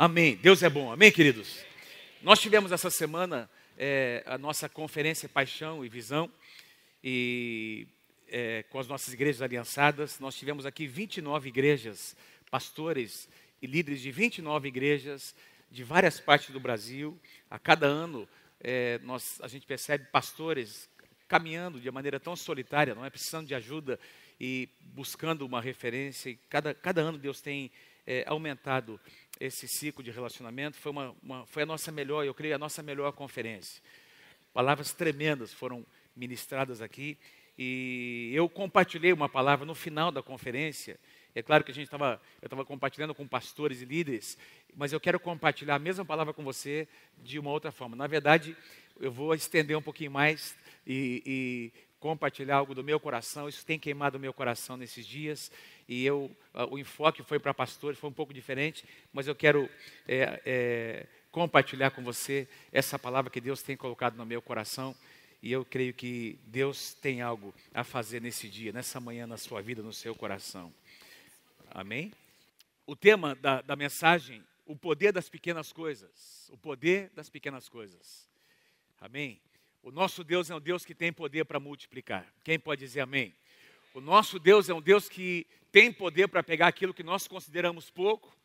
Amém. Deus é bom. Amém, queridos? Nós tivemos essa semana a nossa conferência Paixão e Visão e com as nossas igrejas aliançadas. Nós tivemos aqui 29 igrejas, pastores e líderes de 29 igrejas de várias partes do Brasil. A cada ano a gente percebe pastores caminhando de maneira tão solitária, não é? Precisando de ajuda e buscando uma referência. E cada ano Deus tem aumentado esse ciclo de relacionamento. Foi a nossa melhor, eu creio, a nossa melhor conferência. Palavras tremendas foram ministradas aqui. E eu compartilhei uma palavra no final da conferência. É claro que eu estava compartilhando com pastores e líderes, mas eu quero compartilhar a mesma palavra com você de uma outra forma. Na verdade, eu vou estender um pouquinho mais e compartilhar algo do meu coração. Isso tem queimado o meu coração nesses dias. E o enfoque foi para pastores, foi um pouco diferente, mas eu quero compartilhar com você essa palavra que Deus tem colocado no meu coração. E eu creio que Deus tem algo a fazer nesse dia, nessa manhã, na sua vida, no seu coração. Amém? O tema da mensagem, o poder das pequenas coisas. O poder das pequenas coisas. Amém? O nosso Deus é um Deus que tem poder para multiplicar. Quem pode dizer amém? O nosso Deus é um Deus que tem poder para pegar aquilo que nós consideramos pouco,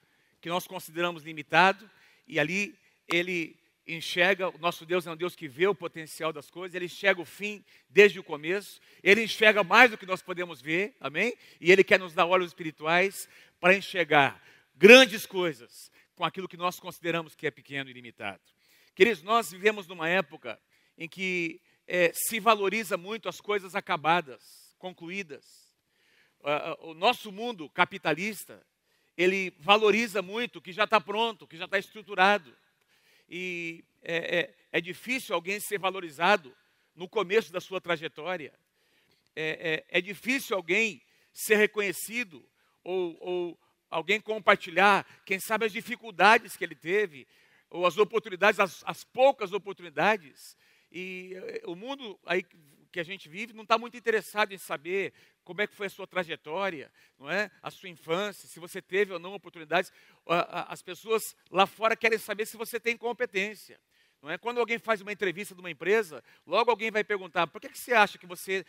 que nós consideramos limitado, e ali Ele enxerga. O nosso Deus é um Deus que vê o potencial das coisas, Ele enxerga o fim desde o começo, Ele enxerga mais do que nós podemos ver, amém? E Ele quer nos dar olhos espirituais para enxergar grandes coisas com aquilo que nós consideramos que é pequeno e limitado. Queridos, nós vivemos numa época em que se valoriza muito as coisas acabadas, concluídas. O nosso mundo capitalista, ele valoriza muito o que já está pronto, o que já está estruturado. E é difícil alguém ser valorizado no começo da sua trajetória. É difícil alguém ser reconhecido ou alguém compartilhar, quem sabe, as dificuldades que ele teve, ou as oportunidades, as poucas oportunidades. E o mundo aí que a gente vive não está muito interessado em saber como é que foi a sua trajetória, não é? A sua infância, se você teve ou não oportunidades. As pessoas lá fora querem saber se você tem competência, não é? Quando alguém faz uma entrevista de uma empresa, logo alguém vai perguntar: por que você acha que você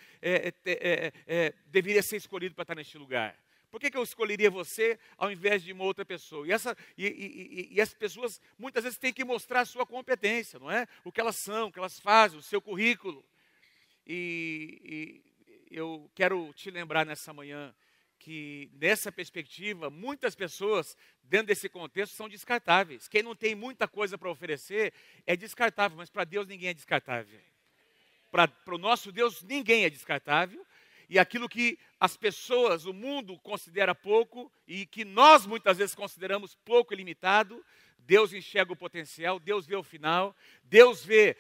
deveria ser escolhido para estar neste lugar? Por que eu escolheria você ao invés de uma outra pessoa? E as pessoas muitas vezes têm que mostrar a sua competência, não é? O que elas são, o que elas fazem, o seu currículo. E eu quero te lembrar nessa manhã que, nessa perspectiva, muitas pessoas, dentro desse contexto, são descartáveis. Quem não tem muita coisa para oferecer é descartável, mas para Deus ninguém é descartável. Para o nosso Deus ninguém é descartável. E aquilo que as pessoas, o mundo considera pouco e que nós muitas vezes consideramos pouco e limitado, Deus enxerga o potencial, Deus vê o final, Deus vê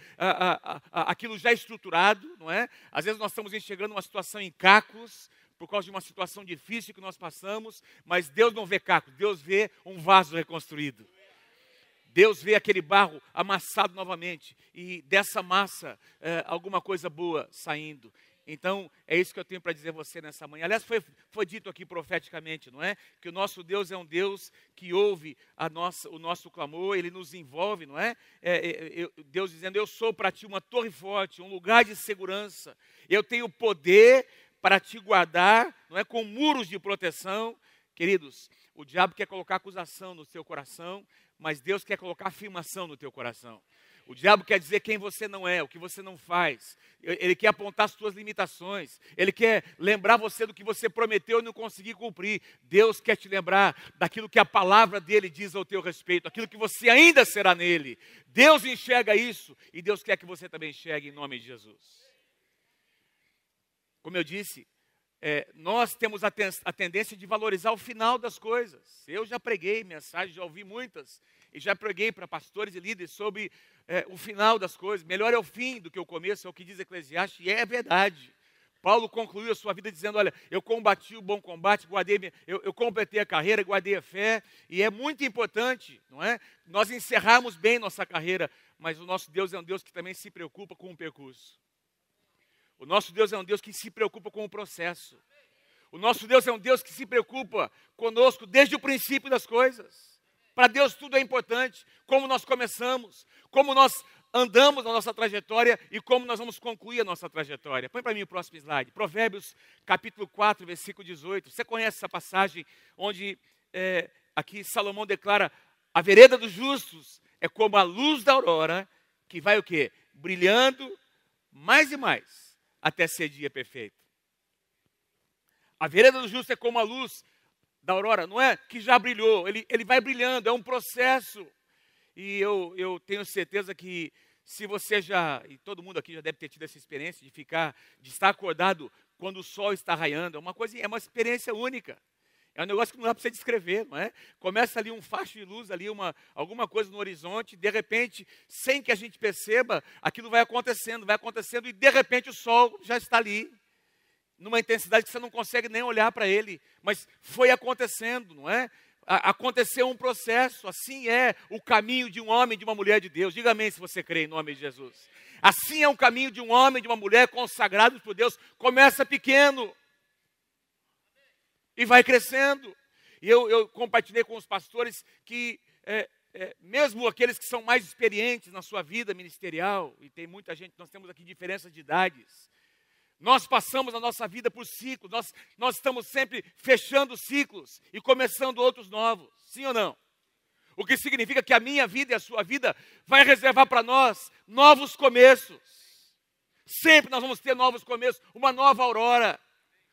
aquilo já estruturado, não é? Às vezes nós estamos enxergando uma situação em cacos, por causa de uma situação difícil que nós passamos, mas Deus não vê cacos, Deus vê um vaso reconstruído. Deus vê aquele barro amassado novamente e dessa massa alguma coisa boa saindo. Então, é isso que eu tenho para dizer a você nessa manhã. Aliás, foi dito aqui profeticamente, não é? Que o nosso Deus é um Deus que ouve o nosso clamor, Ele nos envolve, não é? Deus dizendo: eu sou para ti uma torre forte, um lugar de segurança. Eu tenho poder para te guardar, não é? Com muros de proteção. Queridos, o diabo quer colocar acusação no seu coração, mas Deus quer colocar afirmação no teu coração. O diabo quer dizer quem você não é, o que você não faz. Ele quer apontar as suas limitações. Ele quer lembrar você do que você prometeu e não conseguiu cumprir. Deus quer te lembrar daquilo que a palavra dele diz ao teu respeito, aquilo que você ainda será nele. Deus enxerga isso e Deus quer que você também enxergue em nome de Jesus. Como eu disse, nós temos a tendência de valorizar o final das coisas. Eu já preguei mensagens, já ouvi muitas, e já preguei para pastores e líderes sobre o final das coisas. Melhor é o fim do que o começo, é o que diz Eclesiastes, e é verdade. Paulo concluiu a sua vida dizendo: olha, eu combati o bom combate, eu completei a carreira, guardei a fé, e é muito importante, não é? Nós encerrarmos bem nossa carreira, mas o nosso Deus é um Deus que também se preocupa com o percurso. O nosso Deus é um Deus que se preocupa com o processo. O nosso Deus é um Deus que se preocupa conosco desde o princípio das coisas. Para Deus tudo é importante. Como nós começamos, como nós andamos na nossa trajetória e como nós vamos concluir a nossa trajetória. Põe para mim o próximo slide. Provérbios, capítulo 4, versículo 18. Você conhece essa passagem onde aqui Salomão declara: a vereda dos justos é como a luz da aurora, que vai o quê? Brilhando mais e mais, até ser dia perfeito. A vereda dos justos é como a luz da aurora, não é que já brilhou, ele vai brilhando, é um processo. E eu tenho certeza que se você e todo mundo aqui já deve ter tido essa experiência de estar acordado quando o sol está raiando, é uma experiência única. É um negócio que não dá para você descrever, não é? Começa ali um facho de luz, ali alguma coisa no horizonte, de repente, sem que a gente perceba, aquilo vai acontecendo, e de repente o sol já está ali, numa intensidade que você não consegue nem olhar para ele, mas foi acontecendo, não é? Aconteceu um processo, assim é o caminho de um homem e de uma mulher de Deus. Diga amém se você crê em nome de Jesus. Assim é o caminho de um homem e de uma mulher consagrados por Deus. Começa pequeno e vai crescendo. E eu compartilhei com os pastores que mesmo aqueles que são mais experientes na sua vida ministerial, e tem muita gente, nós temos aqui diferenças de idades, nós passamos a nossa vida por ciclos, nós estamos sempre fechando ciclos e começando outros novos, sim ou não? O que significa que a minha vida e a sua vida vai reservar para nós novos começos. Sempre nós vamos ter novos começos, uma nova aurora,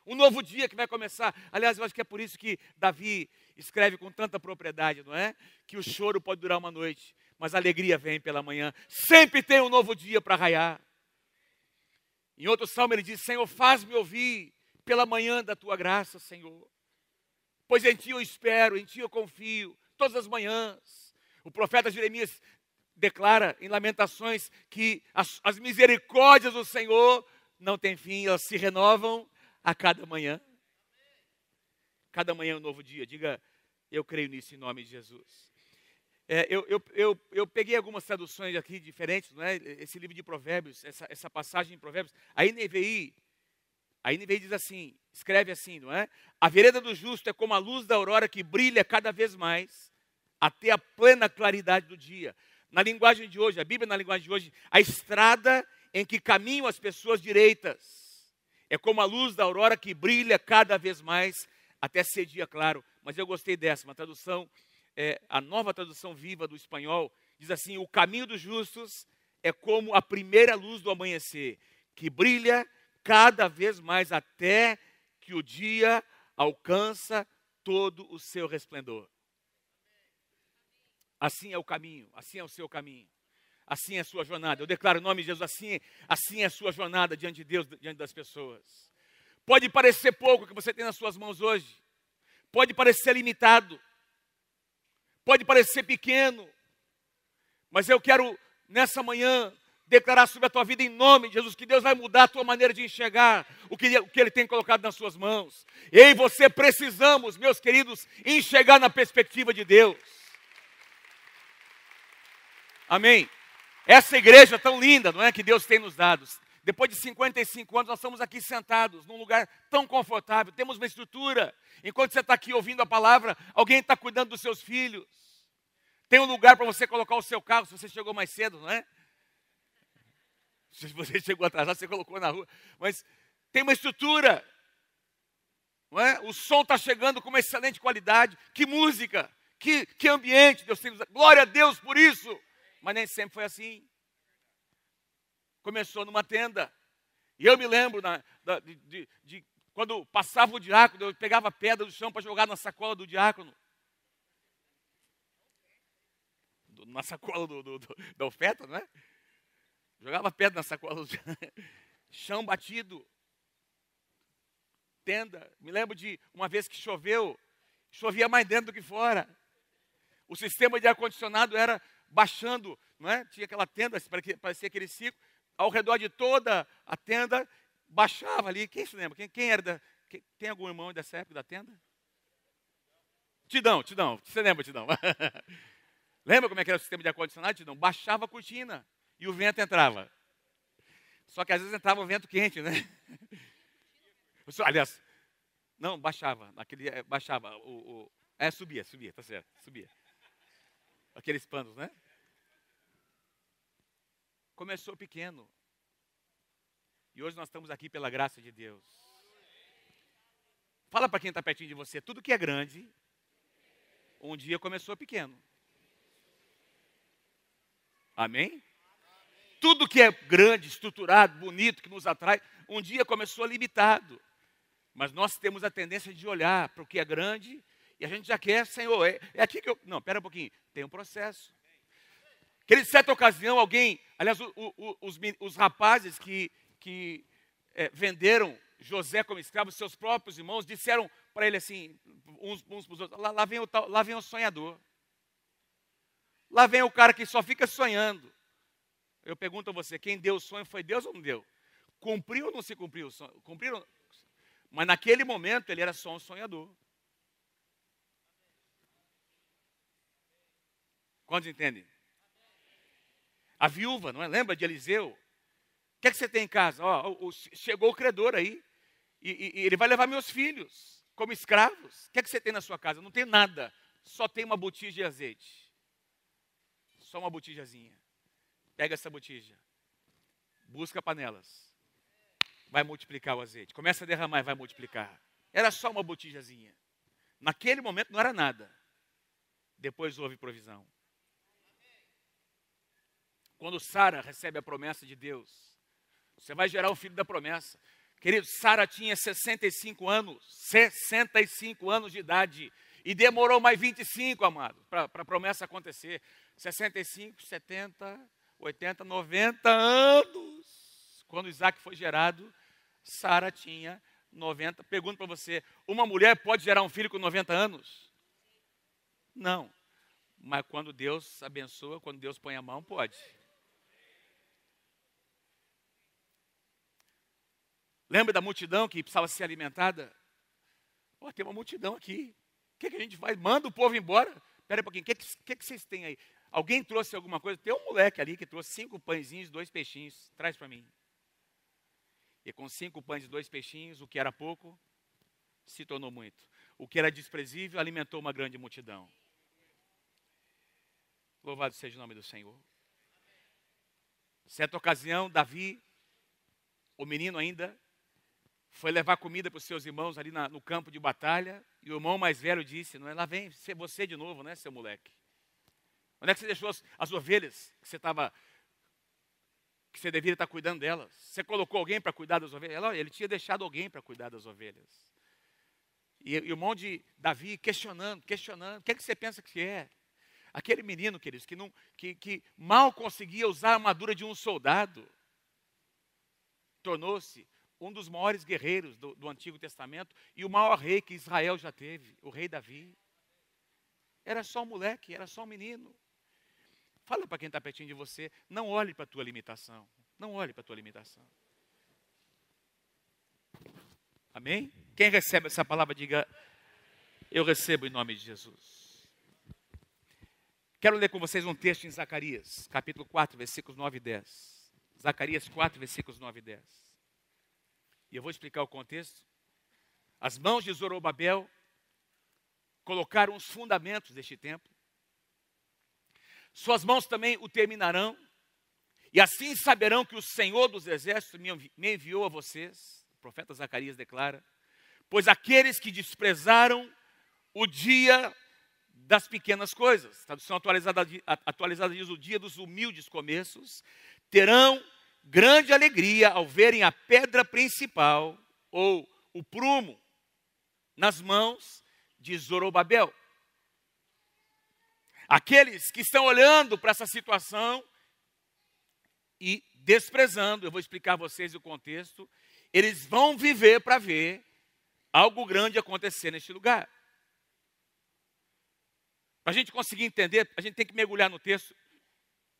um novo dia que vai começar. Aliás, eu acho que é por isso que Davi escreve com tanta propriedade, não é? Que o choro pode durar uma noite, mas a alegria vem pela manhã. Sempre tem um novo dia para raiar. Em outro salmo ele diz: Senhor, faz-me ouvir pela manhã da tua graça, Senhor. Pois em ti eu espero, em ti eu confio, todas as manhãs. O profeta Jeremias declara em Lamentações que as misericórdias do Senhor não têm fim, elas se renovam a cada manhã. Cada manhã é um novo dia. Diga: eu creio nisso em nome de Jesus. Eu peguei algumas traduções aqui diferentes, não é? Esse livro de Provérbios, essa passagem em Provérbios. A NVI diz assim, escreve assim, não é? A vereda do justo é como a luz da aurora que brilha cada vez mais até a plena claridade do dia. Na linguagem de hoje, a Bíblia na linguagem de hoje, a estrada em que caminham as pessoas direitas é como a luz da aurora que brilha cada vez mais até ser dia claro. Mas eu gostei dessa, uma tradução, a nova tradução viva do espanhol, diz assim: o caminho dos justos é como a primeira luz do amanhecer, que brilha cada vez mais até que o dia alcança todo o seu resplendor. Assim é o caminho, assim é o seu caminho, assim é a sua jornada. Eu declaro em nome de Jesus, assim é a sua jornada diante de Deus, diante das pessoas. Pode parecer pouco o que você tem nas suas mãos hoje, pode parecer limitado, pode parecer pequeno, mas eu quero, nessa manhã, declarar sobre a tua vida em nome de Jesus, que Deus vai mudar a tua maneira de enxergar o que Ele tem colocado nas suas mãos. Eu e você precisamos, meus queridos, enxergar na perspectiva de Deus. Amém? Essa igreja tão linda, não é, que Deus tem nos dado. Depois de 55 anos, nós estamos aqui sentados num lugar tão confortável, temos uma estrutura. Enquanto você está aqui ouvindo a palavra, alguém está cuidando dos seus filhos. Tem um lugar para você colocar o seu carro, se você chegou mais cedo, não é? Se você chegou atrasado, você colocou na rua. Mas tem uma estrutura, não é? O som está chegando com uma excelente qualidade. Que música, que ambiente Deus tem. Glória a Deus por isso. Mas nem sempre foi assim. Começou numa tenda. E eu me lembro de quando passava o diácono, eu pegava pedra do chão para jogar na sacola do diácono. Na sacola da oferta, não é? Jogava pedra na sacola do chão batido. Tenda. Me lembro de uma vez que chovia mais dentro do que fora. O sistema de ar-condicionado era baixando, não é? Tinha aquela tenda, parecia aquele ciclo. Ao redor de toda a tenda, baixava ali. Quem se lembra? Quem era tem algum irmão dessa época da tenda? Tidão. Você lembra, Tidão? Lembra como é que era o sistema de ar-condicionado, Tidão? Baixava a cortina e o vento entrava. Só que às vezes entrava o vento quente, né? Aliás, não, baixava. Subia, tá certo, subia. aqueles panos, né? Começou pequeno. E hoje nós estamos aqui pela graça de Deus. Fala para quem está pertinho de você, tudo que é grande, um dia começou pequeno. Amém? Tudo que é grande, estruturado, bonito, que nos atrai, um dia começou limitado. Mas nós temos a tendência de olhar para o que é grande e a gente já quer, Senhor, é aqui que eu... Não, espera um pouquinho, tem um processo. Aquele certa ocasião, alguém, aliás, os rapazes que venderam José como escravo, seus próprios irmãos, disseram para ele assim, uns para os outros, lá vem o sonhador. Lá vem o cara que só fica sonhando. Eu pergunto a você, quem deu o sonho foi Deus ou não deu? Cumpriu ou não se cumpriu o sonho? Cumpriu? Mas naquele momento ele era só um sonhador. Quantos entendem? A viúva, não é? Lembra de Eliseu? O que é que você tem em casa? Chegou o credor aí. E ele vai levar meus filhos como escravos. O que é que você tem na sua casa? Não tem nada. Só tem uma botija de azeite. Só uma botijazinha. Pega essa botija. Busca panelas. Vai multiplicar o azeite. Começa a derramar e vai multiplicar. Era só uma botijazinha. Naquele momento não era nada. Depois houve provisão. Quando Sara recebe a promessa de Deus, você vai gerar o filho da promessa. Querido, Sara tinha 65 anos. 65 anos de idade. E demorou mais 25, amado, para a promessa acontecer. 65, 70, 80, 90 anos. Quando Isaac foi gerado, Sara tinha 90. Pergunto para você, uma mulher pode gerar um filho com 90 anos? Não. Mas quando Deus abençoa, quando Deus põe a mão, pode. Lembra da multidão que precisava ser alimentada? Tem uma multidão aqui. O que a gente faz? Manda o povo embora. Espera um pouquinho, o que vocês têm aí? Alguém trouxe alguma coisa? Tem um moleque ali que trouxe 5 pãezinhos e 2 peixinhos. Traz para mim. E com 5 pães e 2 peixinhos, o que era pouco, se tornou muito. O que era desprezível, alimentou uma grande multidão. Louvado seja o nome do Senhor. Certa ocasião, Davi, o menino ainda, foi levar comida para os seus irmãos ali no campo de batalha. E o irmão mais velho disse, não é? Lá vem você de novo, né, seu moleque? Onde é que você deixou as ovelhas que você deveria estar cuidando delas? Você colocou alguém para cuidar das ovelhas? Ele tinha deixado alguém para cuidar das ovelhas. E o irmão de Davi questionando. O que é que você pensa que é? Aquele menino, queridos, que mal conseguia usar a armadura de um soldado, tornou-se um dos maiores guerreiros do Antigo Testamento e o maior rei que Israel já teve, o rei Davi. Era só um moleque, era só um menino. Fala para quem está pertinho de você, não olhe para a tua limitação. Não olhe para a tua limitação. Amém? Quem recebe essa palavra, diga, eu recebo em nome de Jesus. Quero ler com vocês um texto em Zacarias, capítulo 4, versículos 9 e 10. Zacarias 4, versículos 9 e 10. E eu vou explicar o contexto. As mãos de Zorobabel colocaram os fundamentos deste templo. Suas mãos também o terminarão. E assim saberão que o Senhor dos Exércitos me enviou a vocês. O profeta Zacarias declara. Pois aqueles que desprezaram o dia das pequenas coisas, tradução atualizada diz o dia dos humildes começos, terão grande alegria ao verem a pedra principal, ou o prumo, nas mãos de Zorobabel. Aqueles que estão olhando para essa situação e desprezando, eu vou explicar a vocês o contexto, eles vão viver para ver algo grande acontecer neste lugar. Para a gente conseguir entender, a gente tem que mergulhar no texto.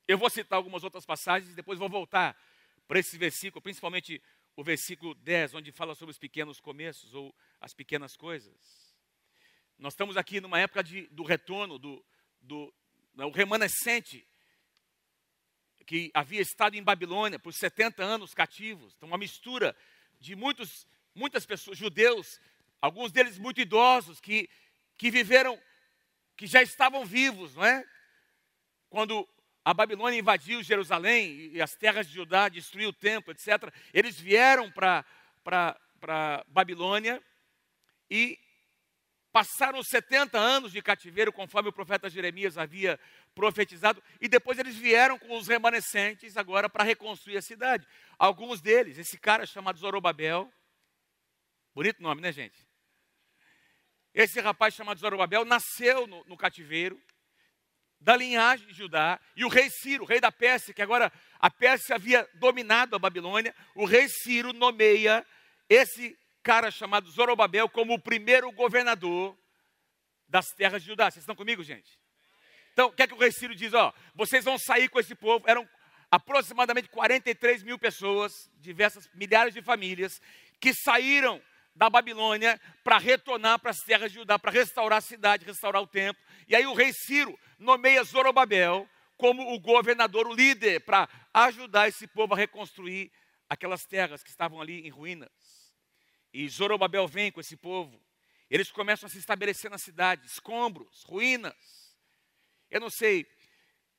Eu vou citar algumas outras passagens, depois vou voltar para esse versículo, principalmente o versículo 10, onde fala sobre os pequenos começos ou as pequenas coisas. Nós estamos aqui numa época do retorno, do remanescente que havia estado em Babilônia por 70 anos cativos. Então, uma mistura de muitas pessoas, judeus, alguns deles muito idosos, que viveram, que já estavam vivos, não é? quando a Babilônia invadiu Jerusalém e as terras de Judá, destruiu o templo, etc., eles vieram para Babilônia e passaram 70 anos de cativeiro, conforme o profeta Jeremias havia profetizado, e depois eles vieram com os remanescentes agora para reconstruir a cidade. Alguns deles, esse cara chamado Zorobabel, bonito nome, né, gente? Esse rapaz chamado Zorobabel nasceu no cativeiro, da linhagem de Judá, e o rei Ciro, rei da Pérsia, que agora a Pérsia havia dominado a Babilônia, o rei Ciro nomeia esse cara chamado Zorobabel como o primeiro governador das terras de Judá. Vocês estão comigo, gente? Então, o que é que o rei Ciro diz? Vocês vão sair com esse povo. Eram aproximadamente 43 mil pessoas, diversas milhares de famílias, que saíram da Babilônia para retornar para as terras de Judá, para restaurar a cidade, restaurar o templo. E aí o rei Ciro nomeia Zorobabel como o governador, o líder, para ajudar esse povo a reconstruir aquelas terras que estavam ali em ruínas. E Zorobabel vem com esse povo. Eles começam a se estabelecer na cidade, escombros, ruínas. Eu não sei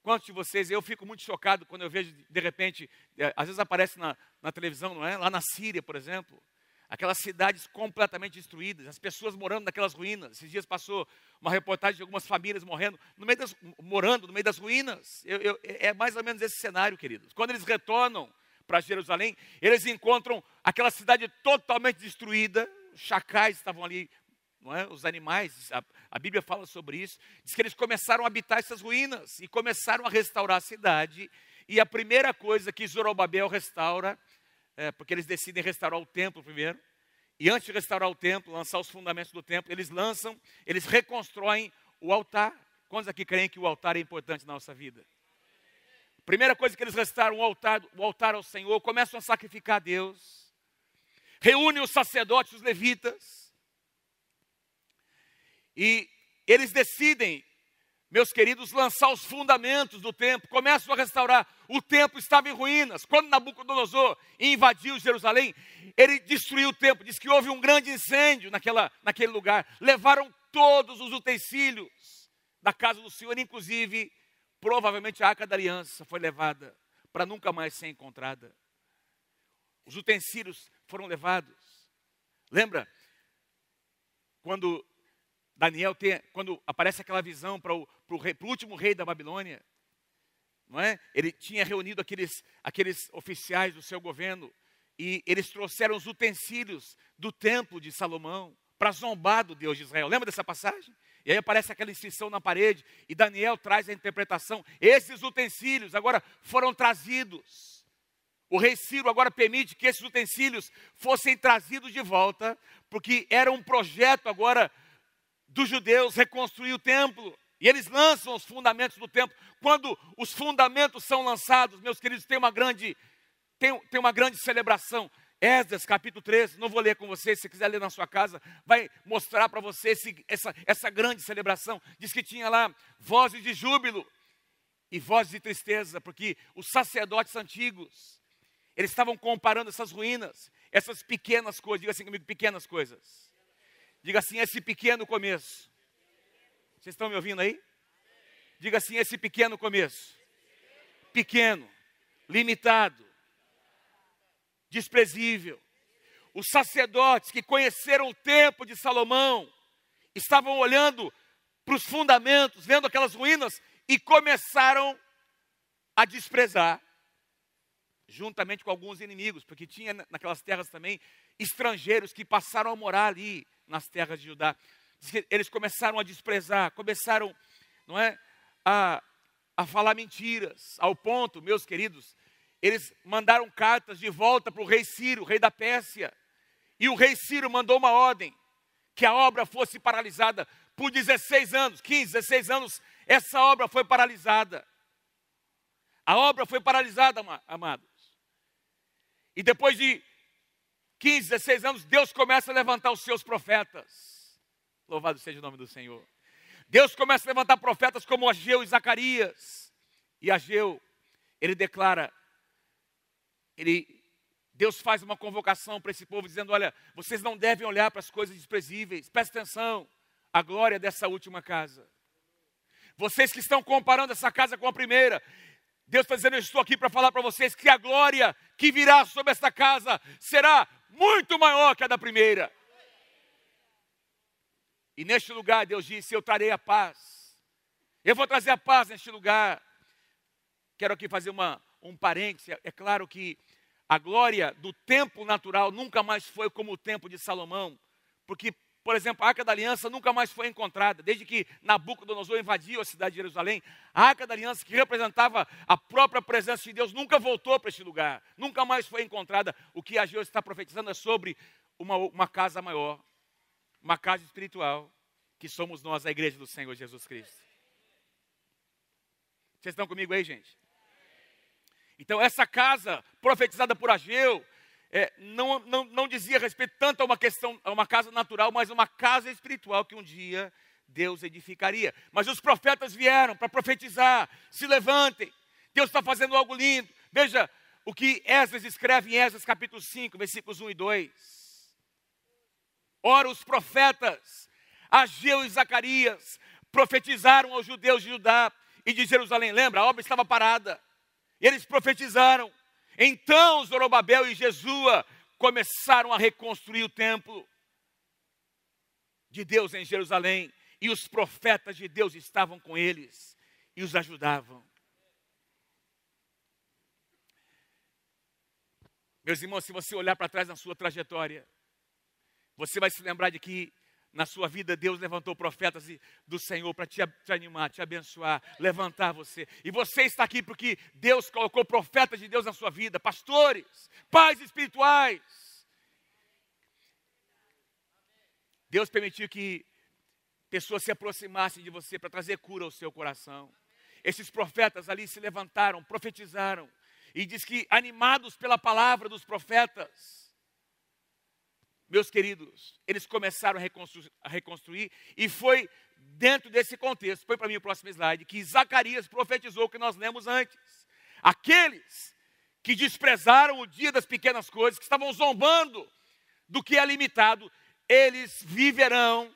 quantos de vocês, eu fico muito chocado quando eu vejo, de repente, às vezes aparece na televisão, não é? Lá na Síria, por exemplo, aquelas cidades completamente destruídas, as pessoas morando naquelas ruínas. Esses dias passou uma reportagem de algumas famílias morrendo morando no meio das ruínas. É mais ou menos esse cenário, queridos. Quando eles retornam para Jerusalém, eles encontram aquela cidade totalmente destruída, os chacais estavam ali, não é? Os animais, a Bíblia fala sobre isso. Diz que eles começaram a habitar essas ruínas e começaram a restaurar a cidade. E a primeira coisa que Zorobabel restaura, porque eles decidem restaurar o templo primeiro, e antes de restaurar o templo, lançar os fundamentos do templo, eles reconstroem o altar. Quantos aqui creem que o altar é importante na nossa vida? Primeira coisa que eles restauram, o altar ao Senhor, começam a sacrificar a Deus, reúnem os sacerdotes, os levitas, e eles decidem, meus queridos, lançar os fundamentos do templo, começam a restaurar. O templo estava em ruínas. Quando Nabucodonosor invadiu Jerusalém, ele destruiu o templo. Diz que houve um grande incêndio naquele lugar. Levaram todos os utensílios da casa do Senhor, inclusive, provavelmente a Arca da Aliança foi levada para nunca mais ser encontrada. Os utensílios foram levados. Lembra? Quando quando aparece aquela visão para o último rei da Babilônia, não é? Ele tinha reunido aqueles oficiais do seu governo e eles trouxeram os utensílios do templo de Salomão para zombar do Deus de Israel. Lembra dessa passagem? E aí aparece aquela inscrição na parede e Daniel traz a interpretação. Esses utensílios agora foram trazidos. O rei Ciro agora permite que esses utensílios fossem trazidos de volta, porque era um projeto agora dos judeus reconstruir o templo. E eles lançam os fundamentos do templo. Quando os fundamentos são lançados, meus queridos, tem uma grande celebração. Esdras, capítulo 13, não vou ler com você, se você quiser ler na sua casa, vai mostrar para você essa grande celebração. Diz que tinha lá vozes de júbilo e vozes de tristeza, porque os sacerdotes antigos, eles estavam comparando essas ruínas, essas pequenas coisas. Diga assim comigo, pequenas coisas. Diga assim, esse pequeno começo. Vocês estão me ouvindo aí? Diga assim, esse pequeno começo. Pequeno, limitado, desprezível. Os sacerdotes que conheceram o templo de Salomão estavam olhando para os fundamentos, vendo aquelas ruínas e começaram a desprezar, juntamente com alguns inimigos, porque tinha naquelas terras também estrangeiros que passaram a morar ali nas terras de Judá. Eles começaram a desprezar, começaram, não é, a falar mentiras, ao ponto, meus queridos, eles mandaram cartas de volta para o rei Ciro, rei da Pérsia, e o rei Ciro mandou uma ordem, que a obra fosse paralisada por 16 anos, 15, 16 anos, essa obra foi paralisada. A obra foi paralisada, amados. E depois de 15, 16 anos, Deus começa a levantar os seus profetas. Louvado seja o nome do Senhor. Deus começa a levantar profetas como Ageu e Zacarias. E Ageu, ele declara, Deus faz uma convocação para esse povo, dizendo, olha, vocês não devem olhar para as coisas desprezíveis. Presta atenção, a glória dessa última casa. Vocês que estão comparando essa casa com a primeira, Deus está dizendo, eu estou aqui para falar para vocês que a glória que virá sobre esta casa será muito maior que a da primeira. E neste lugar, Deus disse, eu trarei a paz. Eu vou trazer a paz neste lugar. Quero aqui fazer um parêntese. É claro que a glória do templo natural nunca mais foi como o templo de Salomão. Porque, por exemplo, a Arca da Aliança nunca mais foi encontrada. Desde que Nabucodonosor invadiu a cidade de Jerusalém, a Arca da Aliança, que representava a própria presença de Deus, nunca voltou para este lugar. Nunca mais foi encontrada. O que Ageu está profetizando é sobre uma casa maior. Uma casa espiritual, que somos nós, a igreja do Senhor Jesus Cristo. Vocês estão comigo aí, gente? Então, essa casa profetizada por Ageu, não dizia respeito tanto a uma casa natural, mas uma casa espiritual que um dia Deus edificaria. Mas os profetas vieram para profetizar, se levantem, Deus está fazendo algo lindo. Veja o que Esdras escreve em Esdras capítulo 5, versículos 1 e 2. Ora, os profetas Ageu e Zacarias profetizaram aos judeus de Judá e de Jerusalém. Lembra, a obra estava parada. E eles profetizaram. Então Zorobabel e Jesua começaram a reconstruir o templo de Deus em Jerusalém. E os profetas de Deus estavam com eles e os ajudavam. Meus irmãos, se você olhar para trás na sua trajetória, você vai se lembrar de que na sua vida Deus levantou profetas do Senhor para te animar, te abençoar, levantar você. E você está aqui porque Deus colocou profetas de Deus na sua vida, pastores, pais espirituais. Deus permitiu que pessoas se aproximassem de você para trazer cura ao seu coração. Esses profetas ali se levantaram, profetizaram. E diz que animados pela palavra dos profetas, meus queridos, eles começaram a reconstruir e foi dentro desse contexto, põe para mim o próximo slide, que Zacarias profetizou o que nós lemos antes. Aqueles que desprezaram o dia das pequenas coisas, que estavam zombando do que é limitado, eles viverão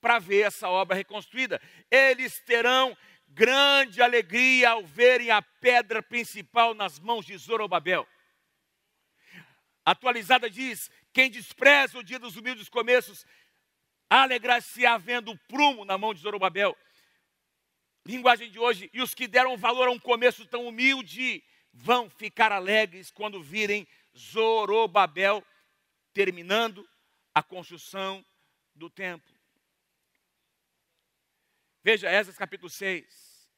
para ver essa obra reconstruída. Eles terão grande alegria ao verem a pedra principal nas mãos de Zorobabel. Atualizada diz, quem despreza o dia dos humildes começos, alegrar-se-á vendo o prumo na mão de Zorobabel. Linguagem de hoje, e os que deram valor a um começo tão humilde, vão ficar alegres quando virem Zorobabel terminando a construção do templo. Veja Esdras capítulo 6.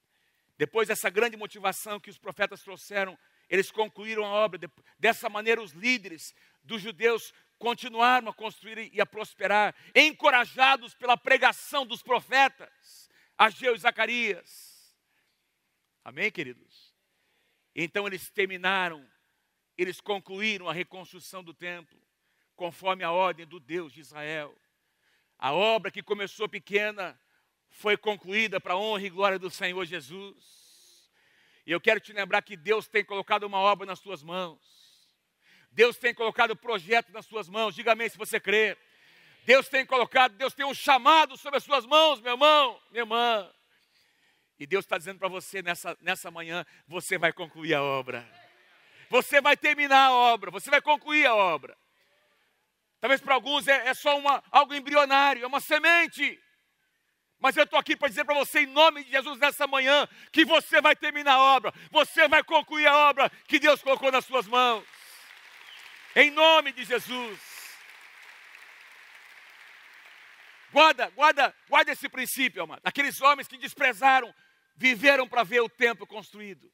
Depois dessa grande motivação que os profetas trouxeram, eles concluíram a obra. Dessa maneira, os líderes dos judeus continuaram a construir e a prosperar, encorajados pela pregação dos profetas, Ageu e Zacarias. Amém, queridos? Então eles eles concluíram a reconstrução do templo, conforme a ordem do Deus de Israel. A obra que começou pequena foi concluída para a honra e glória do Senhor Jesus. E eu quero te lembrar que Deus tem colocado uma obra nas tuas mãos. Deus tem colocado projeto nas suas mãos. Diga amém se você crê. Deus tem um chamado sobre as suas mãos, meu irmão, minha irmã. E Deus está dizendo para você nessa manhã, você vai concluir a obra. Você vai terminar a obra, você vai concluir a obra. Talvez para alguns é só algo embrionário, é uma semente. Mas eu estou aqui para dizer para você, em nome de Jesus, nessa manhã, que você vai terminar a obra. Você vai concluir a obra que Deus colocou nas suas mãos. Em nome de Jesus. Guarda esse princípio, amado. Aqueles homens que desprezaram, viveram para ver o templo construído.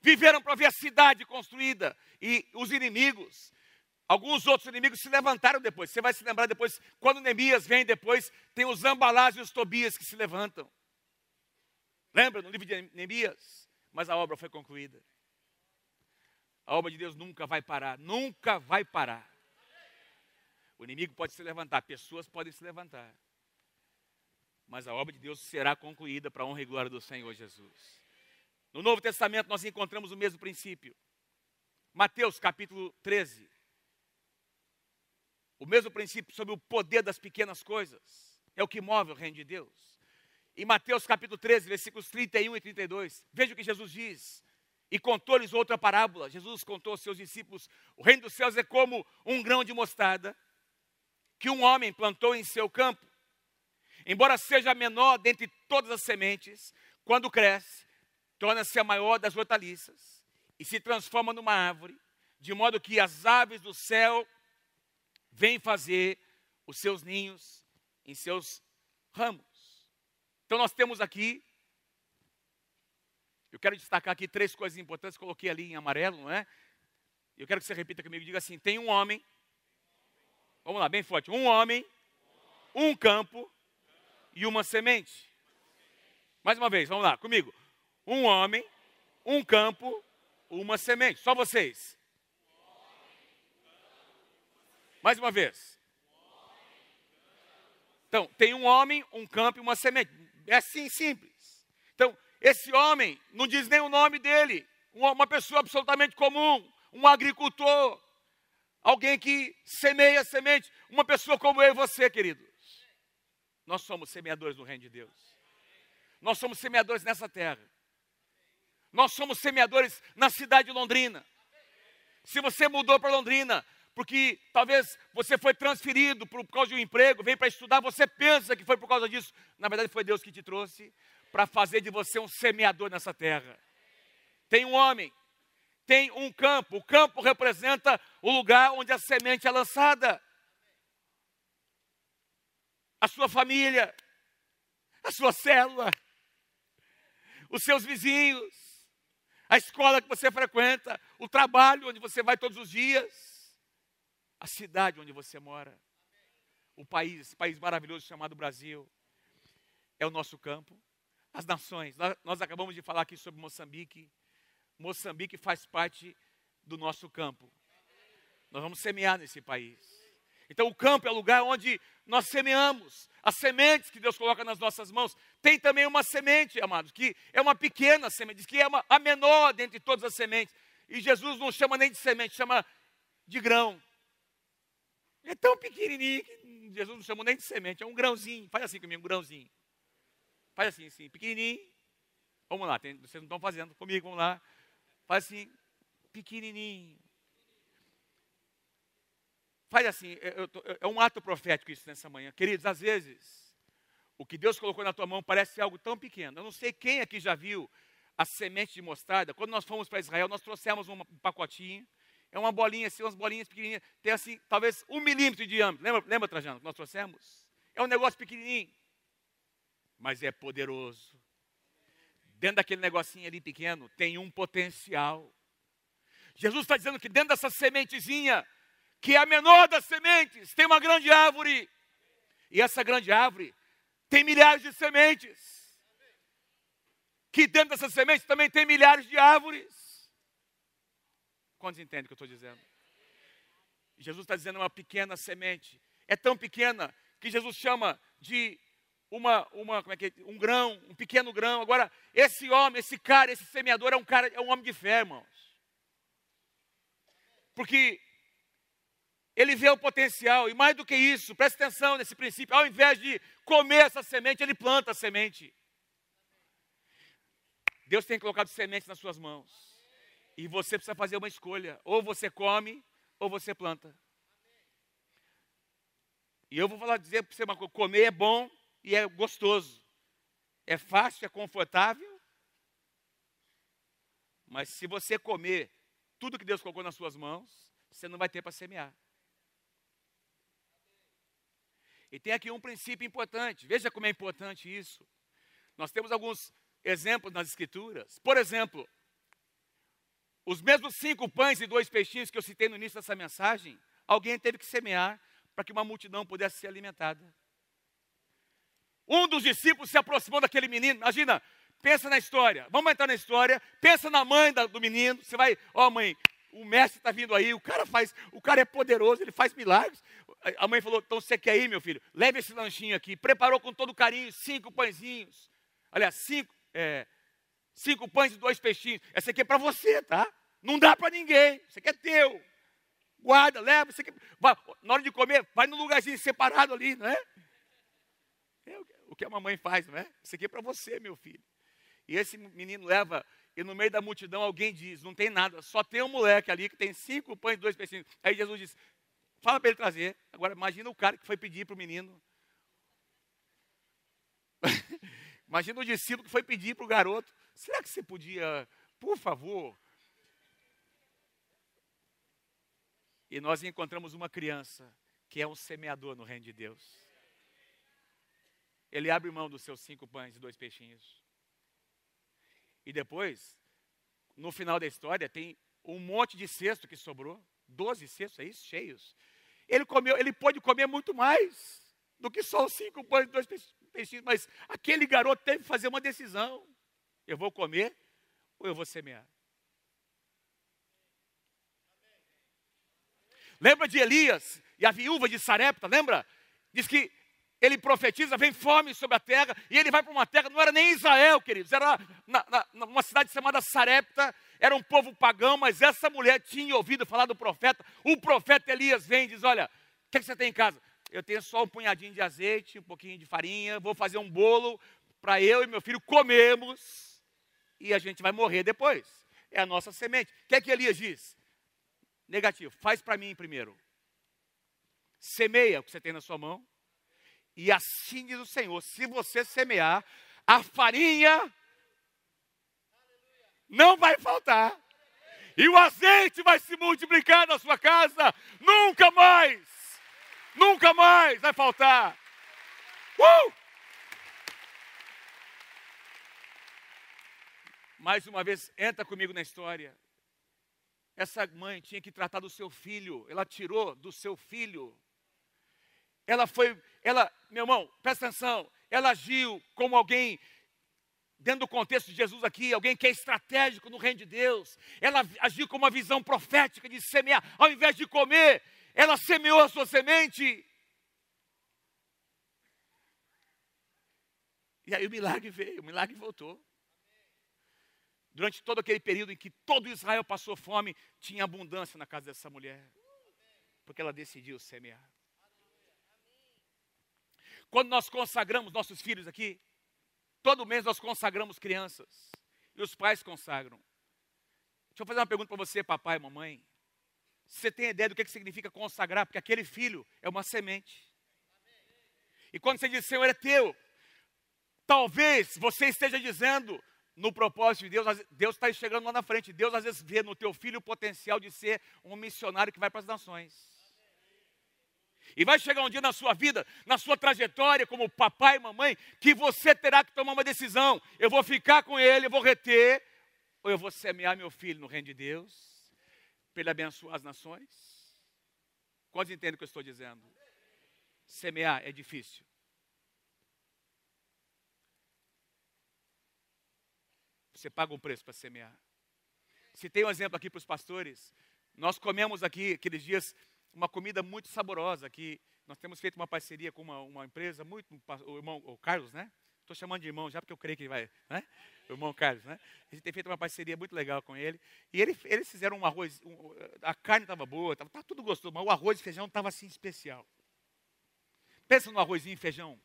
Viveram para ver a cidade construída. E os inimigos, alguns outros inimigos se levantaram depois. Você vai se lembrar depois, quando Neemias vem depois, tem os Ambalás e os Tobias que se levantam. Lembra no livro de Neemias? Mas a obra foi concluída. A obra de Deus nunca vai parar, nunca vai parar. O inimigo pode se levantar, pessoas podem se levantar. Mas a obra de Deus será concluída para a honra e glória do Senhor Jesus. No Novo Testamento nós encontramos o mesmo princípio. Mateus capítulo 13. O mesmo princípio sobre o poder das pequenas coisas. É o que move o reino de Deus. Em Mateus capítulo 13, versículos 31 e 32, veja o que Jesus diz. E contou-lhes outra parábola. Jesus contou aos seus discípulos: o reino dos céus é como um grão de mostarda que um homem plantou em seu campo. Embora seja a menor dentre todas as sementes, quando cresce, torna-se a maior das hortaliças e se transforma numa árvore, de modo que as aves do céu vêm fazer os seus ninhos em seus ramos. Então nós temos aqui, eu quero destacar aqui 3 coisas importantes, coloquei ali em amarelo, não é? Eu quero que você repita comigo, diga assim: tem um homem, vamos lá, bem forte, um homem, um campo e uma semente. Mais uma vez, vamos lá, comigo. Um homem, um campo, uma semente. Só vocês. Mais uma vez. Então, tem um homem, um campo e uma semente. É assim, simples. Então, esse homem não diz nem o nome dele. Uma pessoa absolutamente comum, um agricultor, alguém que semeia semente. Uma pessoa como eu e você, queridos. Nós somos semeadores do reino de Deus. Nós somos semeadores nessa terra. Nós somos semeadores na cidade de Londrina. Se você mudou para Londrina, porque talvez você foi transferido por causa de um emprego, veio para estudar, você pensa que foi por causa disso. Na verdade, foi Deus que te trouxe para fazer de você um semeador nessa terra. Tem um homem, tem um campo. O campo representa o lugar onde a semente é lançada. A sua família, a sua célula, os seus vizinhos, a escola que você frequenta, o trabalho onde você vai todos os dias, a cidade onde você mora, o país, esse país maravilhoso chamado Brasil, é o nosso campo. As nações, nós acabamos de falar aqui sobre Moçambique. Moçambique faz parte do nosso campo. Nós vamos semear nesse país. Então o campo é o lugar onde nós semeamos as sementes que Deus coloca nas nossas mãos. Tem também uma semente, amados, que é uma pequena semente, diz que é a menor dentre todas as sementes. E Jesus não chama nem de semente, chama de grão. É tão pequenininho que Jesus não chamou nem de semente, é um grãozinho. Faz assim comigo, um grãozinho. Faz assim, assim, pequenininho. Vamos lá, vocês não estão fazendo comigo, vamos lá. Faz assim, pequenininho. Faz assim, é um ato profético isso nessa manhã. Queridos, às vezes, o que Deus colocou na tua mão parece ser algo tão pequeno. Eu não sei quem aqui já viu a semente de mostarda. Quando nós fomos para Israel, nós trouxemos um pacotinho. É uma bolinha assim, umas bolinhas pequenininhas. Tem assim, talvez 1 milímetro de diâmetro. Lembra, Trajano, que nós trouxemos? É um negócio pequenininho. Mas é poderoso. Dentro daquele negocinho ali pequeno, tem um potencial. Jesus está dizendo que dentro dessa sementezinha, que é a menor das sementes, tem uma grande árvore. E essa grande árvore tem milhares de sementes. Que dentro dessas sementes também tem milhares de árvores. Quantos entendem o que eu estou dizendo? Jesus está dizendo uma pequena semente. É tão pequena que Jesus chama de um grão, um pequeno grão. Agora, esse homem, esse cara, esse semeador é um homem de fé, irmãos. Porque ele vê o potencial, e mais do que isso, presta atenção nesse princípio, ao invés de comer essa semente, ele planta a semente. Deus tem colocado sementes nas suas mãos, e você precisa fazer uma escolha, ou você come, ou você planta. E eu vou dizer para você uma coisa, comer é bom e é gostoso, é fácil, é confortável, mas se você comer tudo que Deus colocou nas suas mãos, você não vai ter para semear. E tem aqui um princípio importante. Veja como é importante isso. Nós temos alguns exemplos nas Escrituras. Por exemplo, os mesmos 5 pães e 2 peixinhos que eu citei no início dessa mensagem, alguém teve que semear para que uma multidão pudesse ser alimentada. Um dos discípulos se aproximou daquele menino. Imagina, pensa na história. Vamos entrar na história. Pensa na mãe do menino. Você vai, mãe, o mestre está vindo aí, o cara é poderoso, ele faz milagres. A mãe falou, então você quer ir, meu filho? Leve esse lanchinho aqui. Preparou com todo carinho 5 pãezinhos. Aliás, 5 pães e 2 peixinhos. Essa aqui é para você, tá? Não dá para ninguém. Isso aqui é teu. Guarda, leva. Isso aqui. Na hora de comer, vai num lugarzinho separado ali, não é? O qualquer mamãe faz, não é? Isso aqui é para você, meu filho. E esse menino leva, e no meio da multidão alguém diz, não tem nada, só tem um moleque ali que tem 5 pães e 2 peixinhos. Aí Jesus diz, fala para ele trazer. Agora imagina o cara que foi pedir para o menino. Imagina o discípulo que foi pedir para o garoto, será que você podia, por favor? E nós encontramos uma criança que é um semeador no reino de Deus. Ele abre mão dos seus 5 pães e 2 peixinhos. E depois, no final da história, tem um monte de cesto que sobrou. 12 cestos, é isso? Cheios. Ele pôde comer muito mais do que só os 5 pães e 2 peixinhos. Mas aquele garoto teve que fazer uma decisão. Eu vou comer ou eu vou semear? Lembra de Elias e a viúva de Sarepta, lembra? Diz que ele profetiza, vem fome sobre a terra, e ele vai para uma terra, não era nem Israel, queridos, era numa cidade chamada Sarepta, era um povo pagão, mas essa mulher tinha ouvido falar do profeta. O profeta Elias vem e diz, olha, o que você tem em casa? Eu tenho só um punhadinho de azeite, um pouquinho de farinha, vou fazer um bolo para eu e meu filho comermos, e a gente vai morrer depois. É a nossa semente. O que é que Elias diz? Negativo, faz para mim primeiro. Semeia o que você tem na sua mão. E assim diz o Senhor, se você semear, a farinha não vai faltar. E o azeite vai se multiplicar na sua casa. Nunca mais vai faltar. Mais uma vez, entra comigo na história. Essa mãe tinha que tratar do seu filho. Ela tirou do seu filho. Meu irmão, presta atenção. Ela agiu como alguém, dentro do contexto de Jesus aqui, alguém que é estratégico no reino de Deus. Ela agiu com uma visão profética de semear. Ao invés de comer, ela semeou a sua semente. E aí o milagre veio, o milagre voltou. Durante todo aquele período em que todo Israel passou fome, tinha abundância na casa dessa mulher. Porque ela decidiu semear. Quando nós consagramos nossos filhos aqui, todo mês nós consagramos crianças. E os pais consagram. Deixa eu fazer uma pergunta para você, papai e mamãe. Você tem ideia do que significa consagrar? Porque aquele filho é uma semente. E quando você diz, Senhor, é teu. Talvez você esteja dizendo, no propósito de Deus, Deus está chegando lá na frente. Deus às vezes vê no teu filho o potencial de ser um missionário que vai para as nações. E vai chegar um dia na sua vida, na sua trajetória como papai e mamãe, que você terá que tomar uma decisão. Eu vou ficar com ele, eu vou reter, ou eu vou semear meu filho no reino de Deus, para ele abençoar as nações? Quantos entendem o que eu estou dizendo? Semear é difícil. Você paga um preço para semear. Se tem um exemplo aqui para os pastores, nós comemos aqui, aqueles dias, uma comida muito saborosa, que nós temos feito uma parceria com uma empresa, o irmão o Carlos, né? Estou chamando de irmão já porque eu creio que ele vai, né? O irmão Carlos, né? A gente tem feito uma parceria muito legal com ele. E eles fizeram um arroz, a carne estava boa, estava tudo gostoso, mas o arroz e feijão estava assim especial. Pensa no arrozinho e feijão.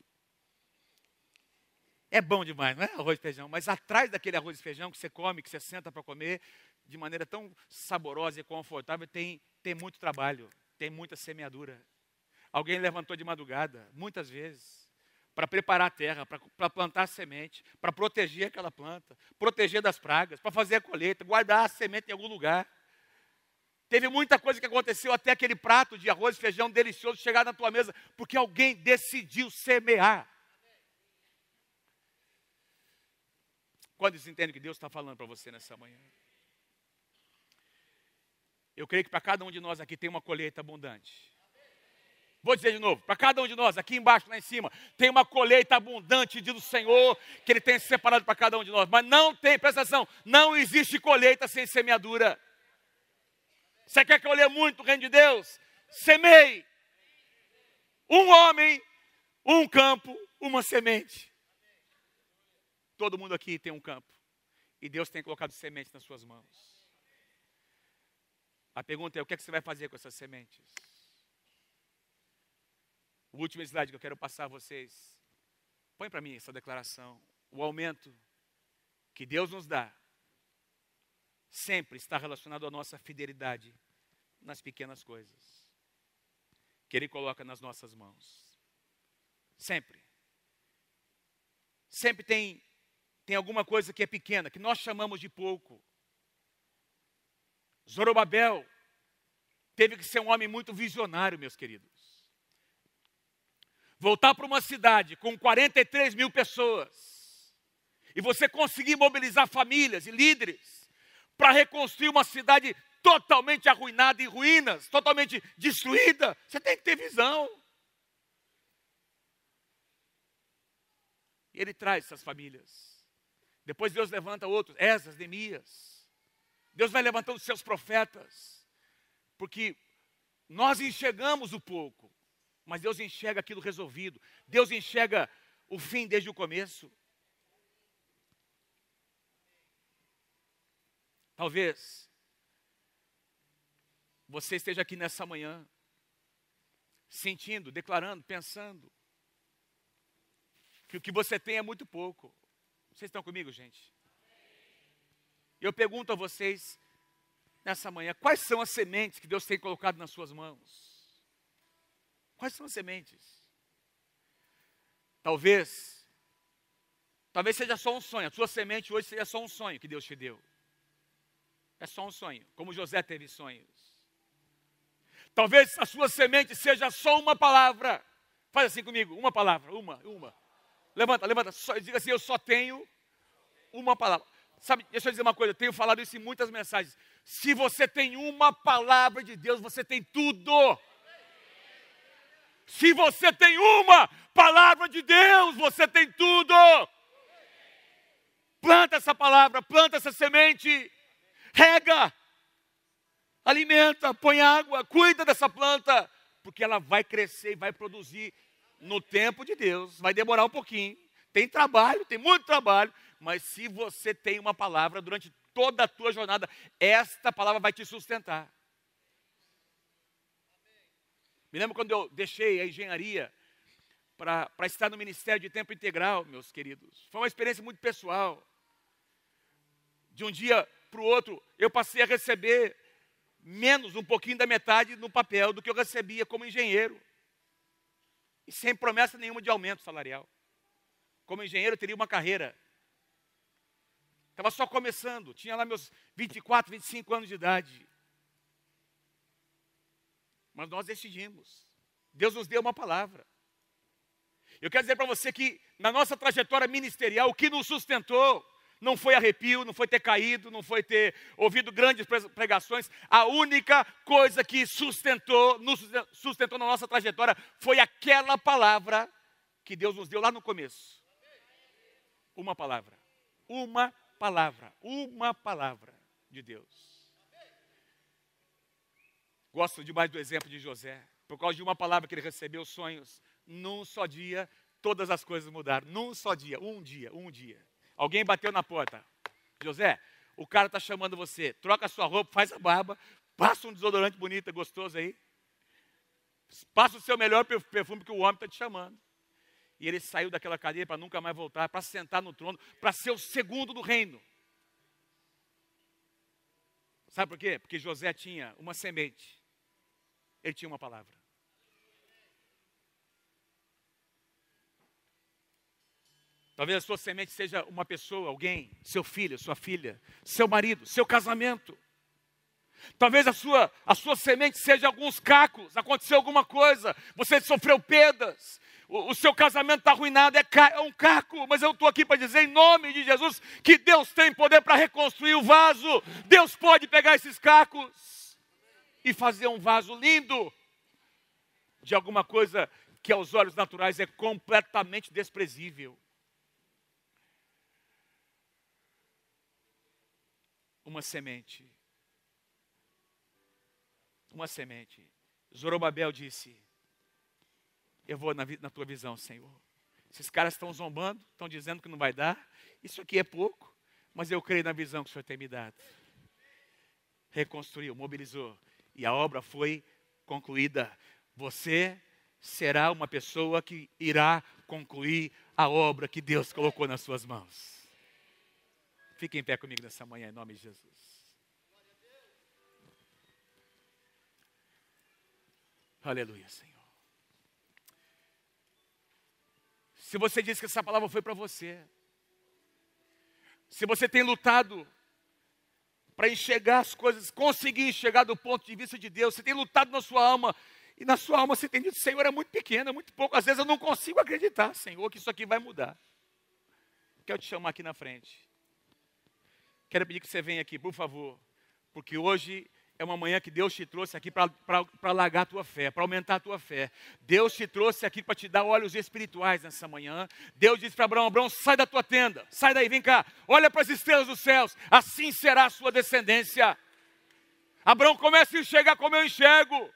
É bom demais, não é? Arroz e feijão. Mas atrás daquele arroz e feijão que você come, que você senta para comer, de maneira tão saborosa e confortável, tem muito trabalho, tem muita semeadura. Alguém levantou de madrugada, muitas vezes, para preparar a terra, para plantar a semente, para proteger aquela planta, proteger das pragas, para fazer a colheita, guardar a semente em algum lugar. Teve muita coisa que aconteceu até aquele prato de arroz e feijão delicioso chegar na tua mesa, porque alguém decidiu semear. Quando você entende que Deus está falando para você nessa manhã? Eu creio que para cada um de nós aqui tem uma colheita abundante. Vou dizer de novo, para cada um de nós, aqui embaixo, lá em cima, tem uma colheita abundante do Senhor, que Ele tem separado para cada um de nós. Mas não tem, presta atenção, não existe colheita sem semeadura. Você quer colher muito o reino de Deus? Semeie. Um homem, um campo, uma semente. Todo mundo aqui tem um campo. E Deus tem colocado sementes nas suas mãos. A pergunta é, o que você vai fazer com essas sementes? O último slide que eu quero passar a vocês. Põe para mim essa declaração. O aumento que Deus nos dá sempre está relacionado à nossa fidelidade nas pequenas coisas que Ele coloca nas nossas mãos. Sempre. Sempre tem alguma coisa que é pequena, que nós chamamos de pouco. Zorobabel teve que ser um homem muito visionário, meus queridos. Voltar para uma cidade com 43 mil pessoas e você conseguir mobilizar famílias e líderes para reconstruir uma cidade totalmente arruinada em ruínas, totalmente destruída, você tem que ter visão. E Ele traz essas famílias. Depois Deus levanta outros, Esdras, Neemias. Deus vai levantando os seus profetas, porque nós enxergamos o pouco, mas Deus enxerga aquilo resolvido. Deus enxerga o fim desde o começo. Talvez você esteja aqui nessa manhã, sentindo, declarando, pensando que o que você tem é muito pouco. Vocês estão comigo, gente? Eu pergunto a vocês, nessa manhã, quais são as sementes que Deus tem colocado nas suas mãos? Quais são as sementes? Talvez seja só um sonho. A sua semente hoje seja só um sonho que Deus te deu. É só um sonho, como José teve sonhos. Talvez a sua semente seja só uma palavra. Faz assim comigo, uma palavra, uma. Levanta, diga assim, eu só tenho uma palavra. Sabe, deixa eu dizer uma coisa, eu tenho falado isso em muitas mensagens. Se você tem uma palavra de Deus, você tem tudo. Se você tem uma palavra de Deus, você tem tudo. Planta essa palavra, planta essa semente, rega, alimenta, põe água, cuida dessa planta, porque ela vai crescer e vai produzir no tempo de Deus. Vai demorar um pouquinho, tem trabalho, tem muito trabalho, mas se você tem uma palavra durante toda a tua jornada, esta palavra vai te sustentar. Me lembro quando eu deixei a engenharia para estar no ministério de tempo integral, meus queridos. Foi uma experiência muito pessoal. De um dia para o outro, eu passei a receber menos, um pouquinho da metade no papel do que eu recebia como engenheiro. E sem promessa nenhuma de aumento salarial. Como engenheiro, eu teria uma carreira. Estava só começando, tinha lá meus 24, 25 anos de idade. Mas nós decidimos. Deus nos deu uma palavra. Eu quero dizer para você que na nossa trajetória ministerial, o que nos sustentou não foi arrepio, não foi ter caído, não foi ter ouvido grandes pregações. A única coisa que nos sustentou na nossa trajetória foi aquela palavra que Deus nos deu lá no começo. Uma palavra. Uma palavra de Deus. Gosto demais do exemplo de José. Por causa de uma palavra que ele recebeu, sonhos. Num só dia, todas as coisas mudaram. Num só dia, um dia. Alguém bateu na porta. José, o cara está chamando você. Troca a sua roupa, faz a barba, passa um desodorante bonito, gostoso aí. Passa o seu melhor perfume que o homem está te chamando. E ele saiu daquela cadeira para nunca mais voltar, para sentar no trono, para ser o segundo do reino. Sabe por quê? Porque José tinha uma semente. Ele tinha uma palavra. Talvez a sua semente seja uma pessoa, alguém, seu filho, sua filha, seu marido, seu casamento. Talvez a sua semente seja alguns cacos, aconteceu alguma coisa, você sofreu perdas, o seu casamento está arruinado, é um caco, mas eu estou aqui para dizer em nome de Jesus que Deus tem poder para reconstruir o vaso. Deus pode pegar esses cacos e fazer um vaso lindo de alguma coisa que aos olhos naturais é completamente desprezível. Uma semente. Uma semente. Zorobabel disse, eu vou na tua visão, Senhor. Esses caras estão zombando, estão dizendo que não vai dar. Isso aqui é pouco, mas eu creio na visão que o Senhor tem me dado. Reconstruiu, mobilizou. E a obra foi concluída. Você será uma pessoa que irá concluir a obra que Deus colocou nas suas mãos. Fiquem em pé comigo nessa manhã, em nome de Jesus. Aleluia, Senhor. Se você disse que essa palavra foi para você, se você tem lutado para enxergar as coisas, conseguir enxergar do ponto de vista de Deus, você tem lutado na sua alma, e na sua alma você tem dito, Senhor, é muito pequeno, é muito pouco, às vezes eu não consigo acreditar, Senhor, que isso aqui vai mudar. Quero te chamar aqui na frente. Quero pedir que você venha aqui, por favor, porque hoje é uma manhã que Deus te trouxe aqui para alargar a tua fé, para aumentar a tua fé. Deus te trouxe aqui para te dar olhos espirituais nessa manhã. Deus disse para Abraão, Abraão, sai da tua tenda, sai daí, vem cá, olha para as estrelas dos céus, assim será a sua descendência. Abraão, começa a enxergar como eu enxergo.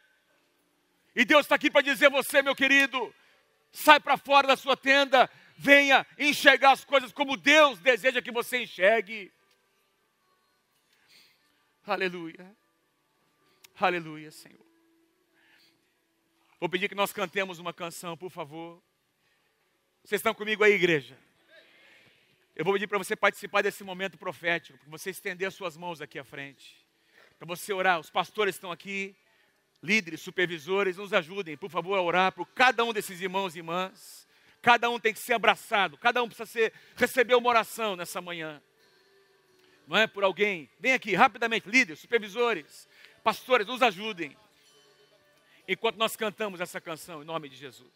E Deus está aqui para dizer a você, meu querido, sai para fora da sua tenda, venha enxergar as coisas como Deus deseja que você enxergue. Aleluia. Aleluia, Senhor. Vou pedir que nós cantemos uma canção, por favor. Vocês estão comigo aí, igreja? Eu vou pedir para você participar desse momento profético, para você estender as suas mãos aqui à frente, para você orar. Os pastores estão aqui, líderes, supervisores, nos ajudem, por favor, a orar por cada um desses irmãos e irmãs. Cada um tem que ser abraçado, cada um precisa receber uma oração nessa manhã. Não é por alguém. Vem aqui, rapidamente, líderes, supervisores, pastores, nos ajudem. Enquanto nós cantamos essa canção, em nome de Jesus.